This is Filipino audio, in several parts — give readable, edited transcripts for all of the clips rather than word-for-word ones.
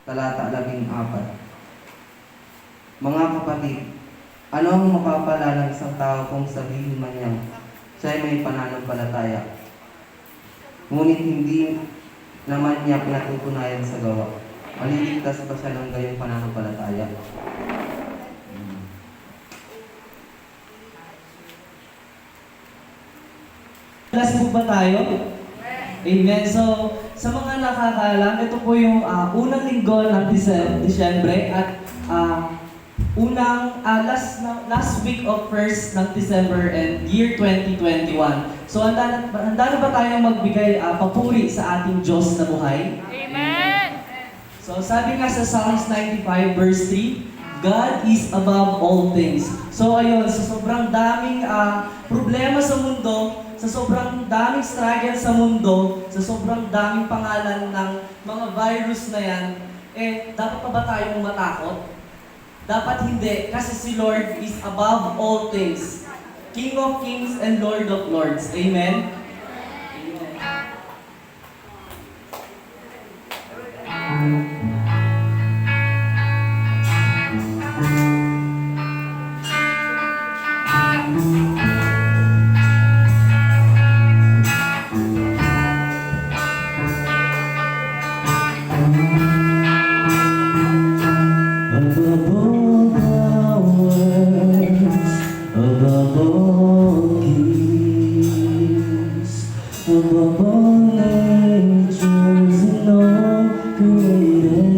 talata 14. Mga kapatid, ano ang mapapala ng isang tao kung sabihin man niyang siya ay may pananampalataya, ngunit hindi naman niya pinatutunayan sa gawa? Maliligtas ba siya ng gayong pananampalataya? Class po ba tayo? Amen. So, sa mga nakakaalam, ito po yung unang linggo ng Disyembre at last week of 1st ng December and year 2021. So, handa na ba tayong magbigay papuri sa ating Diyos na buhay? Amen! So, sabi nga sa Psalms 95 verse 3, God is above all things. So, ayun, sa sobrang daming problema sa mundo, sa sobrang daming struggle sa mundo, sa sobrang daming pangalan ng mga virus na yan, dapat pa ba tayong matakot? Dapat hindi, kasi si Lord is above all things. King of kings and Lord of lords. Amen? Above all powers, above all kings, above all natures and all created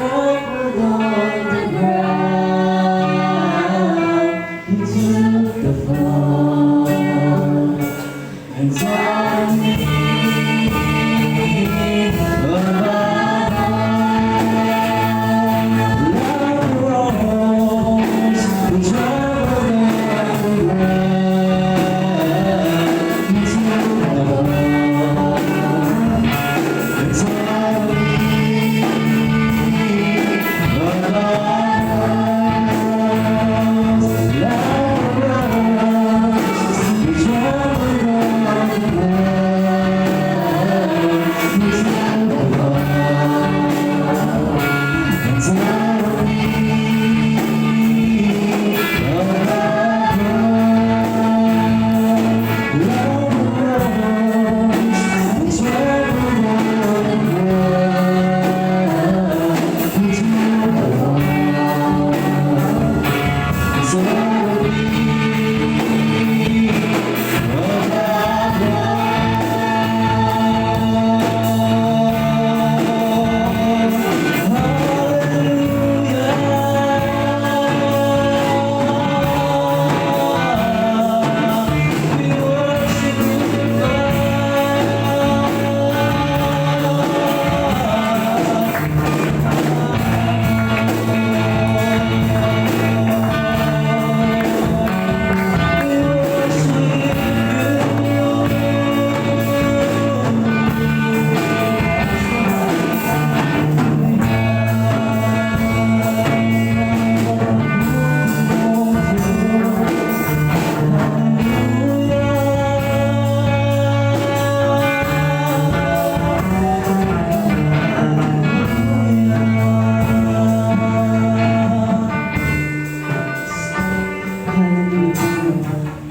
trampled on the ground. He took the fall and taught me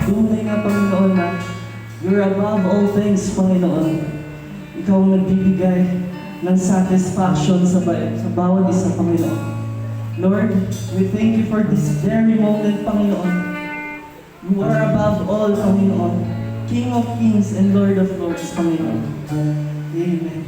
tunay nga Panginoon na you're above all things, Panginoon. Ikaw ang nagbibigay ng satisfaction sa bawat isa, Panginoon. Lord, we thank you for this very moment, Panginoon. You are above all, Panginoon. King of kings and Lord of lords, Panginoon. Amen.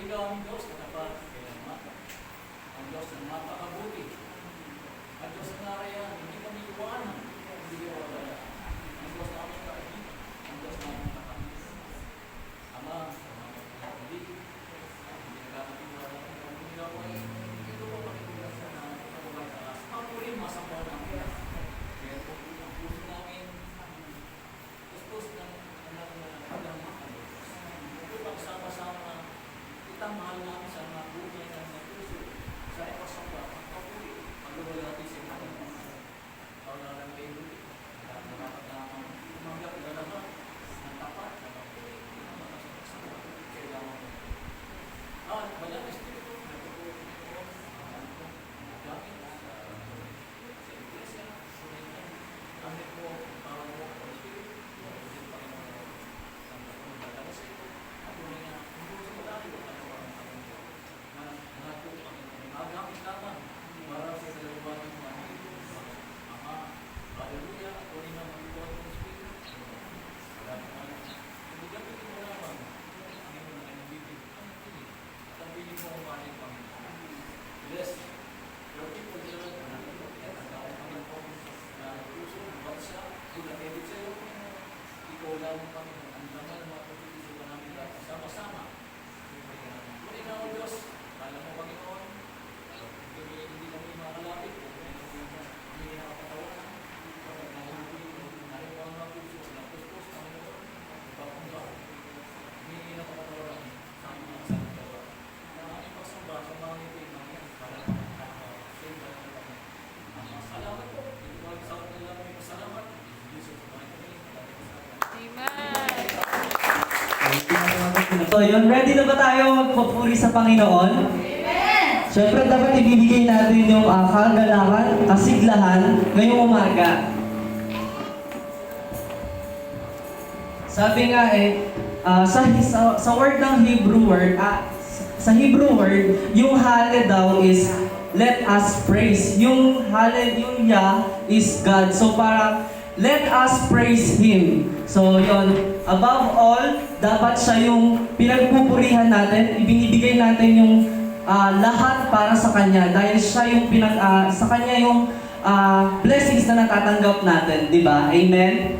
Ikaw ang Diyos na dapat kailangan. Ang Diyos na napakabuti. Ang Diyos na narayan, hindi kami iwanan, hindi kami wala. Ang Diyos na aming kaibigan. Ang Diyos na aming kakamis. Ama, sa mga hindi nagkakatiwala. Hindi ako ay hindi ko pa pakikulat sa kapabay sa as. Ako rin masampaw namin. Kaya po ang puso namin, gusto ng anak na nagkakama ang Diyos. Ito pagsama-sama kita mahal namin sa mga buhay ng mga puso sa ipasamba, pagpapuli, pagluwal natin sa mga paglalang kayo ulit. Dapat naman umagat dalawa ng tapat na pagpuli ng mga kasama kailangan mo. At wala na Espiritu na pagpuli gamit sa iglesia, sulitan, gamit mo, para mo ang Espiritu, din Panginoon ang pagpapagdala sa iyo. At muli nga, hindi ko sa madali ko magamit naman para sa kaluluwa ng mga Ama, Hallelujah, at uli na magbubuhat ng Espiritu. Wala naman. Hindi gamitin mo naman ang iyong nanibibig, ang pinig, at ang pinig mo ang maling Panginoon. Bless your people here, at ang taong Panginoon na puso, bansa, sila-edit sa iyo. Ikaw lang ang Panginoon, ang laman ng mga pagkikisipan namin lahat, sama-sama. Uli na o Diyos, alam mo Panginoon, hindi kami makalapit kung hindi nakapatawanan. Narinig ang mga puso na puspos, Panginoon, ipapangga. Hindi nakapatawanan sa aming mga salitawa. Na aming pagsamba sa mga ngipin namin para sa ito ng kami. Salamat po. Ito po ang sa kanila kami pasalamat. Jesus, kumain kami. So yun, ready na ba tayo magpapuri sa Panginoon? Siyempre, dapat ibibigay natin yung kagalakan, kasiglahan ngayong umaga. Sabi nga sa word ng Hebrew word, sa Hebrew word, yung hale daw is let us praise. Yung hallelujah is God. So parang let us praise Him. So yon, above all, dapat siya yung pinagpupurihan natin, ibinibigay natin yung lahat para sa Kanya dahil siya yung sa Kanya yung blessings na natatanggap natin, di ba? Amen?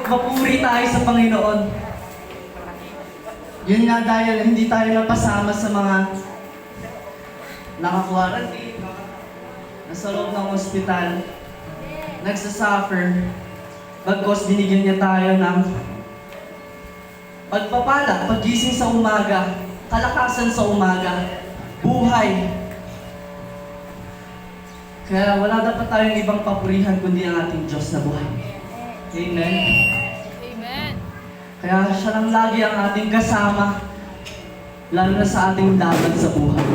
mapuri tayo sa Panginoon. Yun nga dahil hindi tayo napasama sa mga naka-quarantine, nasa loob ng ospital, nagsasuffer, bagkos binigyan niya tayo ng pagpapala, paggising sa umaga, kalakasan sa umaga, buhay. Kaya wala dapat tayong ibang papurihan kundi ang ating Diyos na buhay. Amen. Amen. Kaya siya lang lagi ang ating kasama, lalo na sa ating laban sa buhay.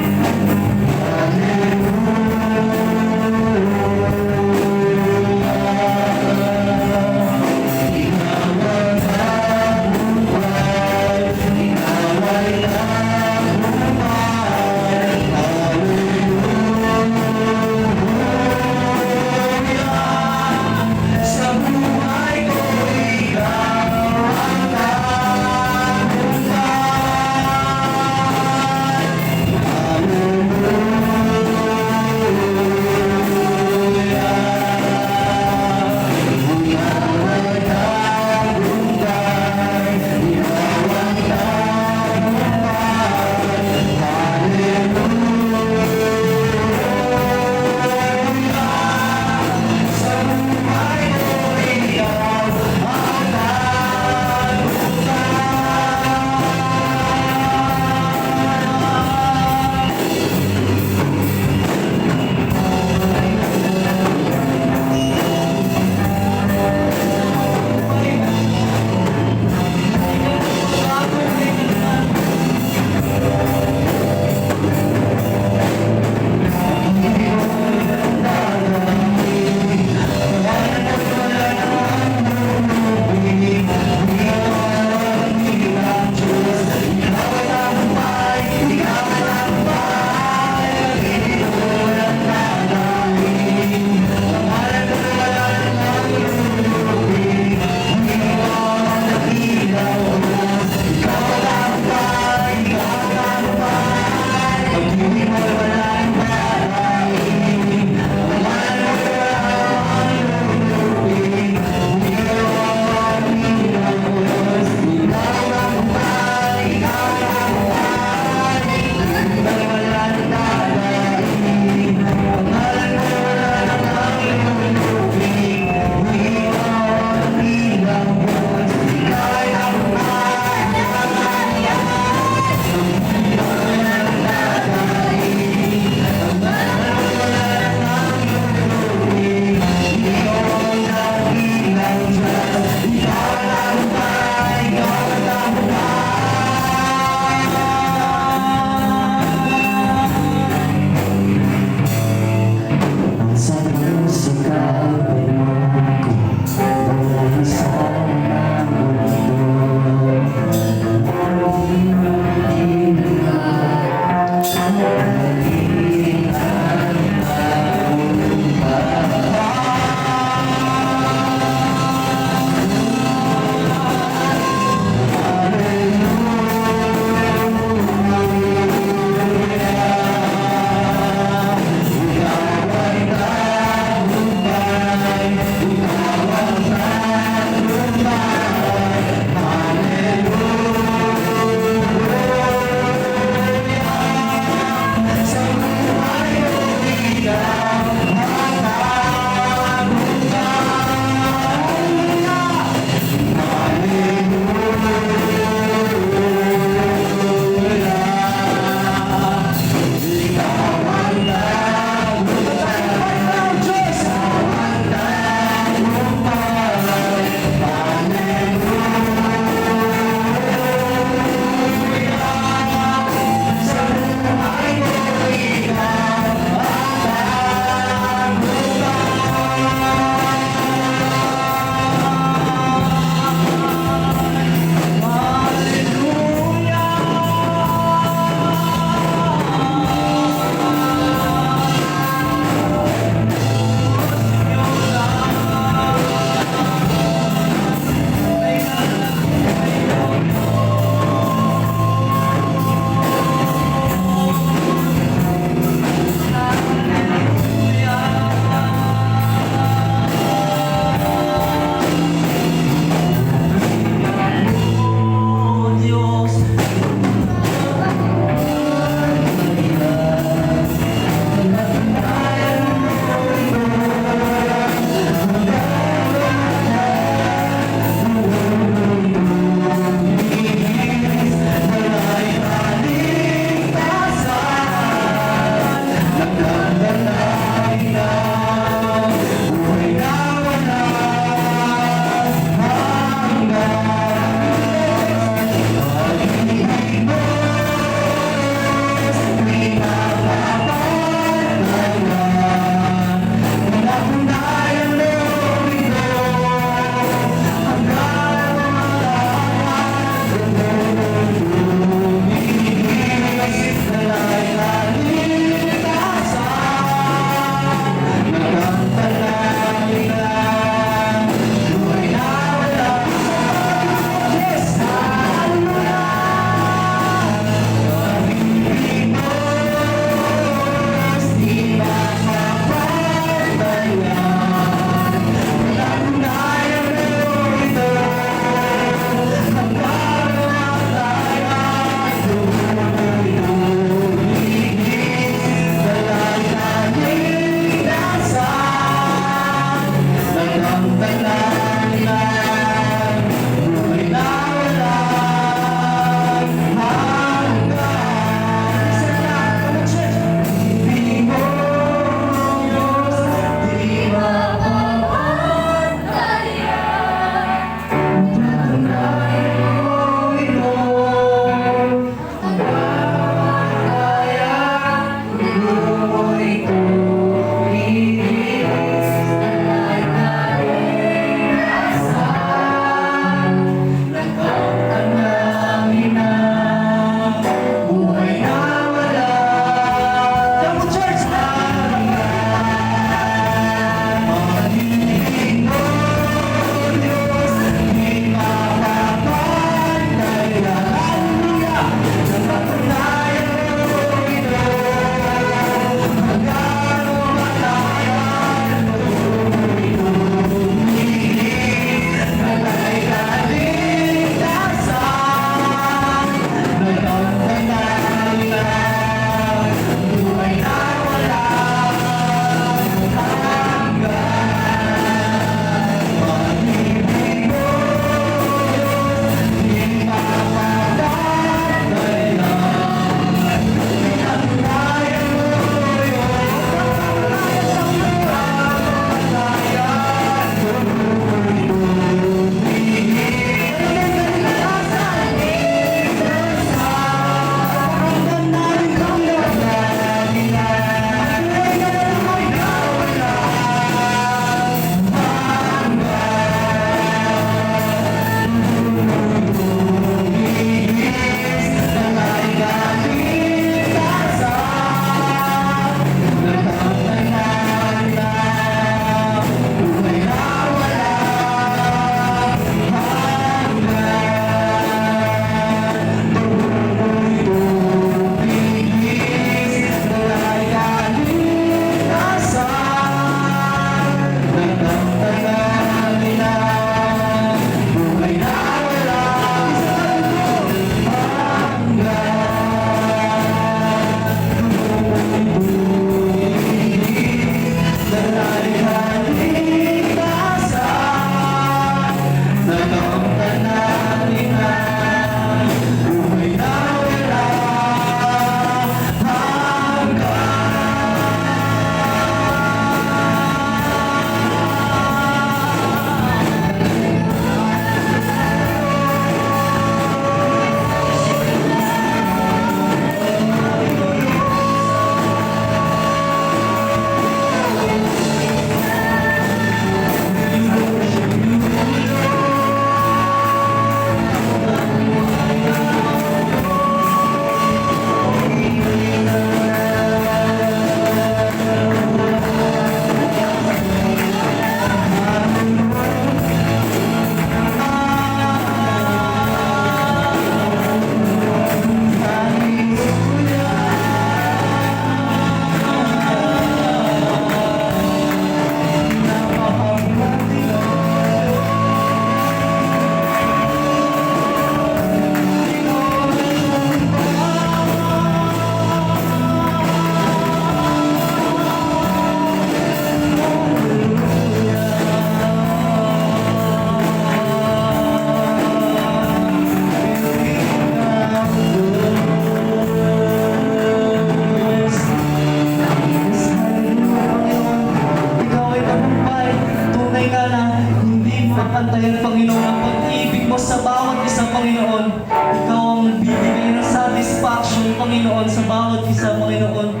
Panginoon, sa bawat isa, Panginoon.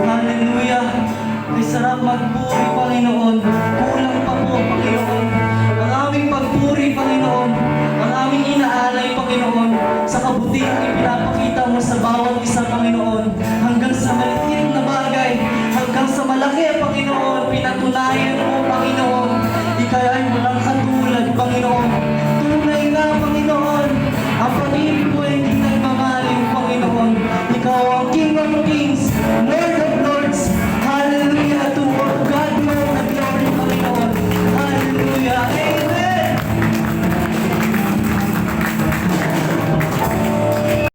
Hallelujah. Ay sarap magpuri, Panginoon. Kulang pa po, Panginoon. Ang aming pagpuri, Panginoon. Ang aming inaalay, Panginoon. Sa kabutihan ipinapakita mo sa bawat isa, Panginoon. Hanggang sa maliit na bagay, hanggang sa malaki, Panginoon. Pinatunayan mo, Panginoon. Ika'y